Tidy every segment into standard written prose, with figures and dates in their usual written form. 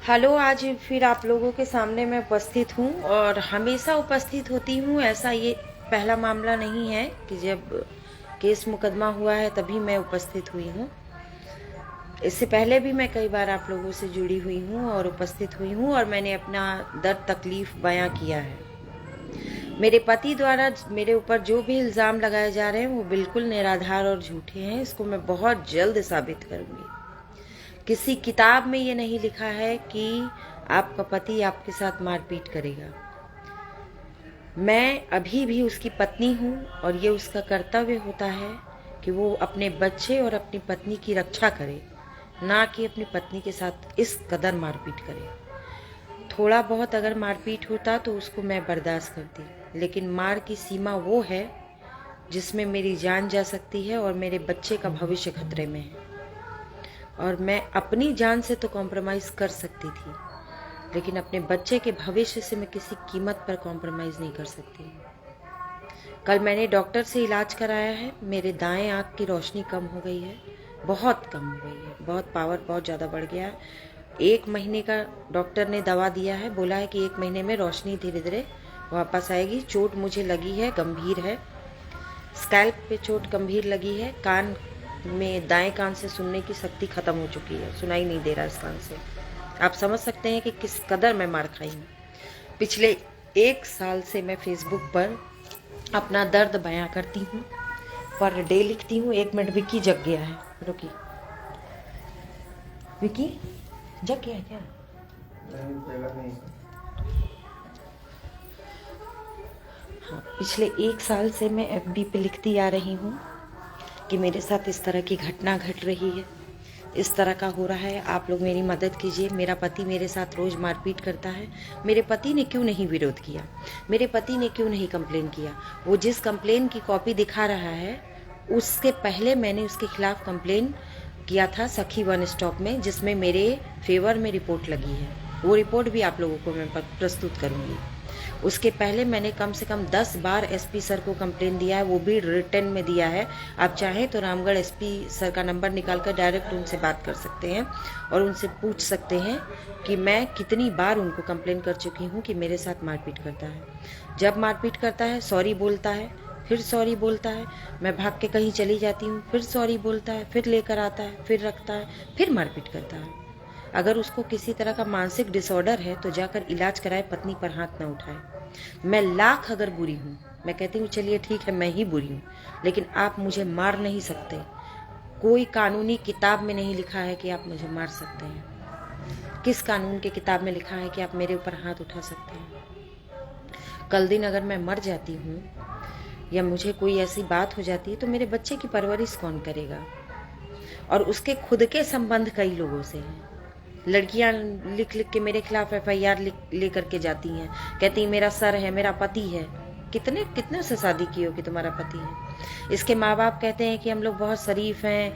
Hello, आज फिर आप लोगों के सामने मैं उपस्थित हूँ और हमेशा उपस्थित होती हूँ। ऐसा ये पहला मामला नहीं है कि जब केस मुकदमा हुआ है तभी मैं उपस्थित हुई हूँ। इससे पहले भी मैं कई बार आप लोगों से जुड़ी हुई हूँ और उपस्थित हुई हूँ और मैंने अपना दर्द तकलीफ बयां किया है। मेरे पति द्वारा मेरे ऊपर जो भी इल्ज़ाम लगाए जा रहे हैं वो बिल्कुल निराधार और झूठे हैं। इसको मैं बहुत जल्द साबित करूँगी। किसी किताब में ये नहीं लिखा है कि आपका पति आपके साथ मारपीट करेगा। मैं अभी भी उसकी पत्नी हूँ और ये उसका कर्तव्य होता है कि वो अपने बच्चे और अपनी पत्नी की रक्षा करे, ना कि अपनी पत्नी के साथ इस कदर मारपीट करे। थोड़ा बहुत अगर मारपीट होता तो उसको मैं बर्दाश्त करती, लेकिन मार की सीमा वो है जिसमें मेरी जान जा सकती है और मेरे बच्चे का भविष्य खतरे में है। और मैं अपनी जान से तो कॉम्प्रोमाइज़ कर सकती थी, लेकिन अपने बच्चे के भविष्य से मैं किसी कीमत पर कॉम्प्रोमाइज़ नहीं कर सकती। कल मैंने डॉक्टर से इलाज कराया है। मेरे दाएं आँख की रोशनी कम हो गई है, बहुत कम हो गई है, बहुत पावर बहुत ज़्यादा बढ़ गया है। 1 महीने का डॉक्टर ने दवा दिया है, बोला है कि 1 महीने में रोशनी धीरे धीरे वापस आएगी। चोट मुझे लगी है, गंभीर है। स्कैल्प पे चोट गंभीर लगी है। कान में, दाएं कान से सुनने की शक्ति खत्म हो चुकी है, सुनाई नहीं दे रहा इस कान से। आप समझ सकते हैं कि किस कदर मैं मार खाई हूँ। पिछले 1 साल से मैं फेसबुक पर अपना दर्द बयां करती हूँ, पर डे लिखती हूँ। 1 मिनट, विक्की जग गया है, रुकी। विक्की जग गया है क्या? हाँ, पिछले 1 साल से मैं FB पे लिखती आ रही हूँ कि मेरे साथ इस तरह की घटना घट रही है, इस तरह का हो रहा है। आप लोग मेरी मदद कीजिए। मेरा पति मेरे साथ रोज़ मारपीट करता है। मेरे पति ने क्यों नहीं विरोध किया? मेरे पति ने क्यों नहीं कंप्लेन किया? वो जिस कंप्लेन की कॉपी दिखा रहा है, उसके पहले मैंने उसके खिलाफ कंप्लेन किया था सखी वन स्टॉप में, जिसमें मेरे फेवर में रिपोर्ट लगी है। वो रिपोर्ट भी आप लोगों को मैं प्रस्तुत करूँगी। उसके पहले मैंने कम से कम 10 बार SP सर को कंप्लेन दिया है, वो भी रिटर्न में दिया है। आप चाहें तो रामगढ़ SP सर का नंबर निकाल कर डायरेक्ट उनसे बात कर सकते हैं और उनसे पूछ सकते हैं कि मैं कितनी बार उनको कंप्लेन कर चुकी हूँ कि मेरे साथ मारपीट करता है। जब मारपीट करता है सॉरी बोलता है, फिर सॉरी बोलता है। मैं भाग के कहीं चली जाती हूँ, फिर सॉरी बोलता है, फिर लेकर आता है, फिर रखता है, फिर मारपीट करता है। अगर उसको किसी तरह का मानसिक डिसऑर्डर है तो जाकर इलाज कराए, पत्नी पर हाथ न उठाए। मैं लाख अगर बुरी हूँ, मैं कहती हूँ चलिए ठीक है मैं ही बुरी हूँ, लेकिन आप मुझे मार नहीं सकते। कोई कानूनी किताब में नहीं लिखा है कि आप मुझे मार सकते हैं। किस कानून के किताब में लिखा है कि आप मेरे ऊपर हाथ उठा सकते हैं? कल दिन अगर मैं मर जाती हूँ या मुझे कोई ऐसी बात हो जाती है तो मेरे बच्चे की परवरिश कौन करेगा? और उसके खुद के संबंध कई लोगों से हैं। लड़कियां लिख लिख के मेरे खिलाफ FIR लेकर के जाती हैं, कहती मेरा सर है, मेरा पति है। कितने कितने से शादी की हो कि तुम्हारा पति है? इसके माँ बाप कहते हैं कि हम लोग बहुत शरीफ हैं।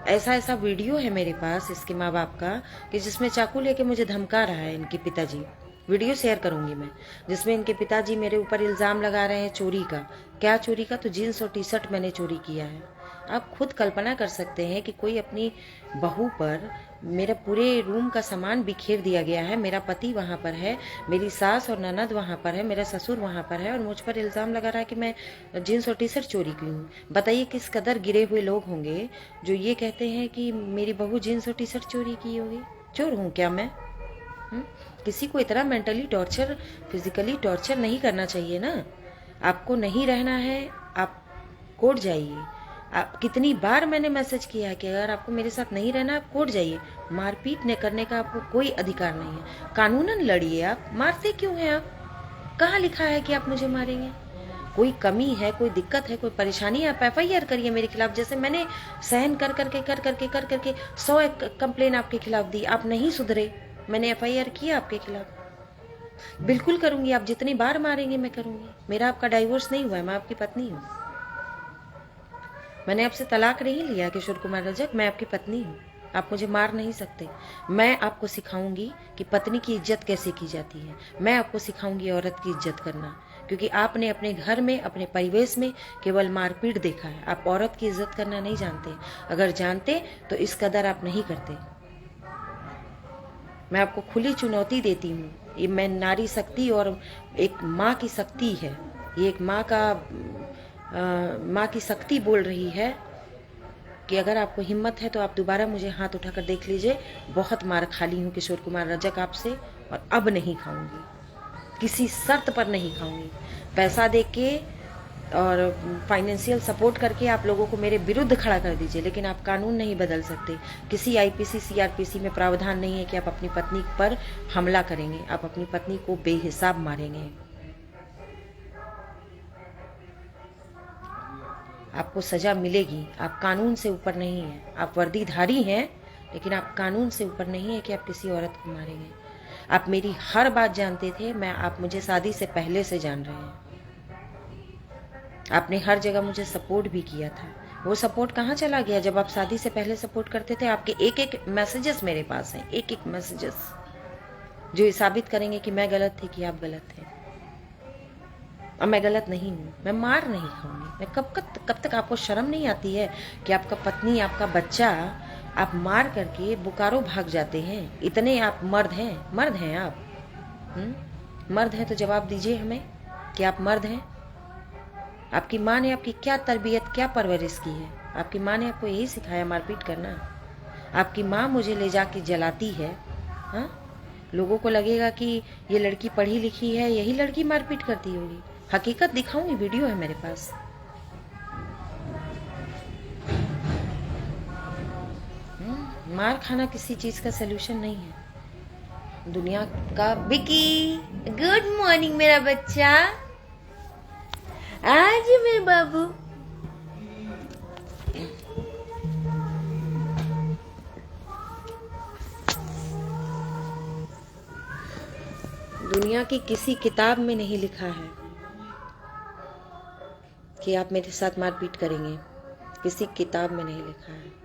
ऐसा ऐसा वीडियो है मेरे पास इसके माँ बाप का कि जिसमें चाकू लेके मुझे धमका रहा है इनके पिताजी। वीडियो शेयर करूंगी मैं, जिसमें इनके पिताजी मेरे ऊपर इल्ज़ाम लगा रहे हैं चोरी का। क्या चोरी का? तो जीन्स और T-शर्ट मैंने चोरी किया है। आप खुद कल्पना कर सकते हैं कि कोई अपनी बहू पर, मेरा पूरे रूम का सामान बिखेर दिया गया है, मेरा पति वहाँ पर है, मेरी सास और ननद वहाँ पर है, मेरा ससुर वहाँ पर है, और मुझ पर इल्ज़ाम लगा रहा है कि मैं जीन्स और T-शर्ट चोरी की हूँ। बताइए किस कदर गिरे हुए लोग होंगे जो ये कहते हैं कि मेरी बहू जीन्स और T-शर्ट चोरी की होगी। चोर हूँ क्या मैं? किसी को इतना मेंटली टॉर्चर, फिजिकली टॉर्चर नहीं करना चाहिए ना। आपको नहीं रहना है, आप कोर्ट जाइए। आप, कितनी बार मैंने मैसेज किया है कि अगर आपको मेरे साथ नहीं रहना आप कोर्ट जाइए। मारपीट न करने का आपको कोई अधिकार नहीं है। कानूनन लड़िए। आप मारते क्यों हैं? आप कहाँ लिखा है कि आप मुझे मारेंगे? कोई कमी है, कोई दिक्कत है, कोई परेशानी है, आप FIR करिए मेरे खिलाफ। जैसे मैंने सहन कर करके 100 कंप्लेन आपके खिलाफ दी, आप नहीं सुधरे। मैंने FIR किया आपके खिलाफ। बिल्कुल करूंगी। आप जितनी बार मारेंगे मैं करूंगी। मेरा आपका डाइवोर्स नहीं हुआ है, मैं आपकी पत्नी हूँ। मैंने आपसे तलाक नहीं लिया किशोर कुमार रजक, मैं आपकी पत्नी हूँ। आप मुझे मार नहीं सकते। मैं आपको सिखाऊंगी कि पत्नी की इज्जत कैसे की जाती है। मैं आपको सिखाऊंगी औरत की इज्जत करना, क्योंकि आपने अपने घर में, अपने परिवेश में केवल मारपीट देखा है। आप औरत की इज्जत करना नहीं जानते। अगर जानते तो इस कदर आप नहीं करते। मैं आपको खुली चुनौती देती हूँ। ये मैं नारी शक्ति और एक माँ की शक्ति है, ये एक माँ की शक्ति बोल रही है कि अगर आपको हिम्मत है तो आप दोबारा मुझे हाथ उठाकर देख लीजिए। बहुत मार खा ली हूँ किशोर कुमार रजक आपसे, और अब नहीं खाऊंगी, किसी शर्त पर नहीं खाऊंगी। पैसा दे के और फाइनेंशियल सपोर्ट करके आप लोगों को मेरे विरुद्ध खड़ा कर दीजिए, लेकिन आप कानून नहीं बदल सकते। किसी आईपीसी सीआरपीसी में प्रावधान नहीं है कि आप अपनी पत्नी पर हमला करेंगे, आप अपनी पत्नी को बेहिसाब मारेंगे। आपको सजा मिलेगी। आप कानून से ऊपर नहीं हैं। आप वर्दीधारी हैं, लेकिन आप कानून से ऊपर नहीं है कि आप किसी औरत को मारेंगे। आप मेरी हर बात जानते थे। आप मुझे शादी से पहले से जान रहे हैं। आपने हर जगह मुझे सपोर्ट भी किया था। वो सपोर्ट कहाँ चला गया जब आप शादी से पहले सपोर्ट करते थे? आपके एक एक मैसेजेस मेरे पास हैं, एक एक मैसेजेस जो ये साबित करेंगे कि मैं गलत थी कि आप गलत थे। और मैं गलत नहीं हूँ। मैं मार नहीं खाऊंगी। मैं कब तक आपको शर्म नहीं आती है कि आपका पत्नी, आपका बच्चा आप मार करके बोकारो भाग जाते हैं? इतने आप मर्द हैं? मर्द हैं आप? मर्द हैं तो जवाब दीजिए हमें कि आप मर्द हैं। आपकी माँ ने आपकी क्या तरबियत, क्या परवरिश की है? आपकी माँ ने आपको यही सिखाया मारपीट करना? आपकी माँ मुझे ले जाके जलाती है। हाँ, लोगों को लगेगा कि ये लड़की पढ़ी लिखी है, यही लड़की मारपीट करती होगी। हकीकत दिखाऊंगी, वीडियो है मेरे पास। मार खाना किसी चीज का सलूशन नहीं है दुनिया का। विकी, गुड मॉर्निंग मेरा बच्चा। आज मेरे बाबू। दुनिया की किसी किताब में नहीं लिखा है कि आप मेरे साथ मारपीट करेंगे। किसी किताब में नहीं लिखा है।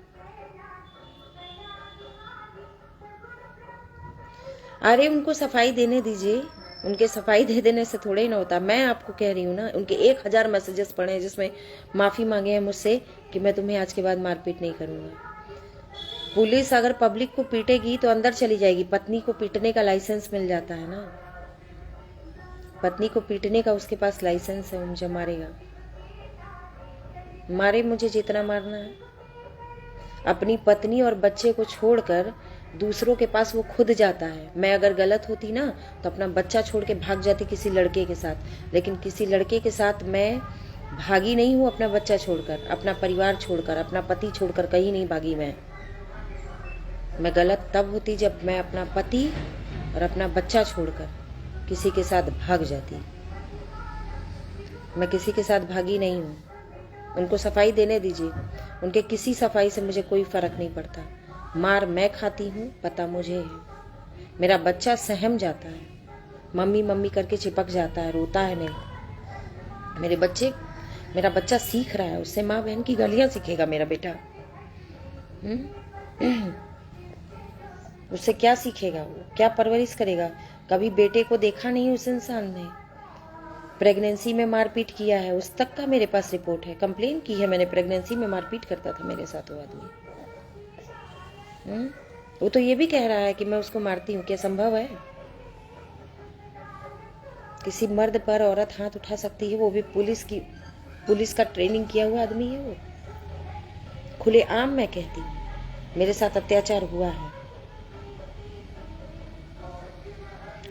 अरे उनको सफाई देने दीजिए। उनके सफाई दे देने से थोड़े ही ना होता। मैं आपको कह रही हूँ ना, उनके 1000 मैसेजेस पढ़े हैं जिसमें माफी मांगे हैं मुझसे कि मैं तुम्हें आज के बाद मारपीट नहीं करूंगा। पुलिस अगर पब्लिक को पीटेगी तो अंदर चली जाएगी। पत्नी को पीटने का लाइसेंस मिल जाता है ना। पत्नी को पीटने का उसके पास लाइसेंस है, वो मुझे मारेगा। मारे मुझे जितना मारना है। अपनी पत्नी और बच्चे को छोड़कर दूसरों के पास वो खुद जाता है। मैं अगर गलत होती ना तो अपना बच्चा छोड़ के भाग जाती किसी लड़के के साथ, लेकिन किसी लड़के के साथ मैं भागी नहीं हूँ। अपना बच्चा छोड़कर, अपना परिवार छोड़कर, अपना पति छोड़कर कहीं नहीं भागी। मैं गलत तब होती जब मैं अपना पति और अपना बच्चा छोड़कर किसी के साथ भाग जाती। मैं किसी के साथ भागी नहीं हूँ। उनको सफाई देने दीजिए। उनके किसी सफाई से मुझे कोई फर्क नहीं पड़ता। मार मैं खाती हूँ, पता मुझे है। मेरा बच्चा सहम जाता है, मम्मी मम्मी करके चिपक जाता है, रोता है नहीं। मेरा बच्चा सीख रहा है, उससे माँ बहन की गालियां सीखेगा मेरा बेटा। उससे क्या सीखेगा? वो क्या परवरिश करेगा? कभी बेटे को देखा नहीं उस इंसान ने। प्रेगनेंसी में मारपीट किया है, उस तक का मेरे पास रिपोर्ट है। कंप्लेन की है मैंने, प्रेगनेंसी में मारपीट करता था मेरे साथ वो आदमी। वो तो ये भी कह रहा है कि मैं उसको मारती हूँ। क्या संभव है? किसी मर्द पर औरत हाथ उठा सकती है? वो भी पुलिस का ट्रेनिंग किया हुआ आदमी है वो। खुलेआम मैं कहती हूँ, मेरे साथ अत्याचार हुआ है।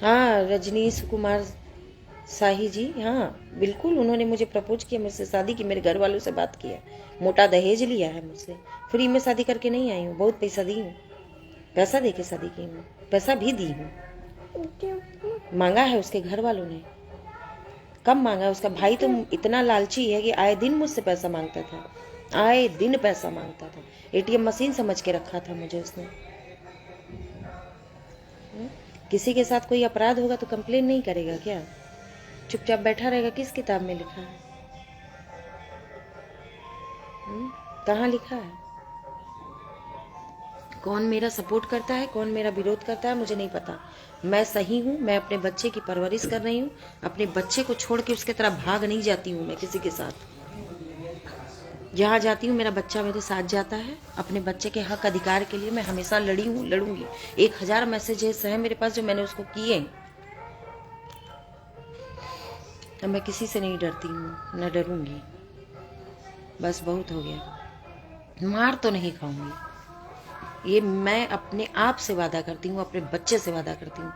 हाँ, रजनीश कुमार शाही जी, हाँ बिल्कुल। उन्होंने मुझे प्रपोज किया, मुझसे शादी की, मेरे घर वालों से बात किया, मोटा दहेज लिया है मुझसे। फ्री में शादी करके नहीं आई हूँ, बहुत पैसा दी हूँ। पैसा दे के शादी की हूँ, पैसा भी दी हूँ। मांगा है उसके घर वालों ने। कब मांगा? उसका भाई तो इतना लालची है कि आए दिन मुझसे पैसा मांगता था, आए दिन पैसा मांगता था। एटीएम मशीन समझ के रखा था मुझे उसने। किसी के साथ कोई अपराध होगा तो कंप्लेन नहीं करेगा क्या? चुपचाप बैठा रहेगा? किस किताब में लिखा है? कहाँ लिखा है? कौन मेरा सपोर्ट करता है, कौन मेरा विरोध करता है, मुझे नहीं पता। मैं सही हूँ। मैं अपने बच्चे की परवरिश कर रही हूँ। अपने बच्चे को छोड़ के उसके तरह भाग नहीं जाती हूँ मैं किसी के साथ। जहाँ जाती हूँ मेरा बच्चा मेरे साथ जाता है। अपने बच्चे के हक अधिकार के लिए मैं हमेशा लड़ी हूँ, लड़ूंगी। 1000 मैसेजेस हैं मेरे पास जो मैंने उसको किए। तो मैं किसी से नहीं डरती हूँ, न डरूंगी। बस बहुत हो गया। मार तो नहीं खाऊंगी, ये मैं अपने आप से वादा करती हूँ, अपने बच्चे से वादा करती हूँ।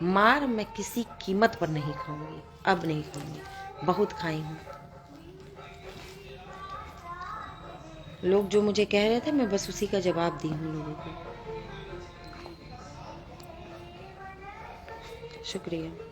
मार मैं किसी कीमत पर नहीं खाऊंगी, अब नहीं खाऊंगी। बहुत खाई हूँ। लोग जो मुझे कह रहे थे मैं बस उसी का जवाब दी हूँ लोगों को। शुक्रिया।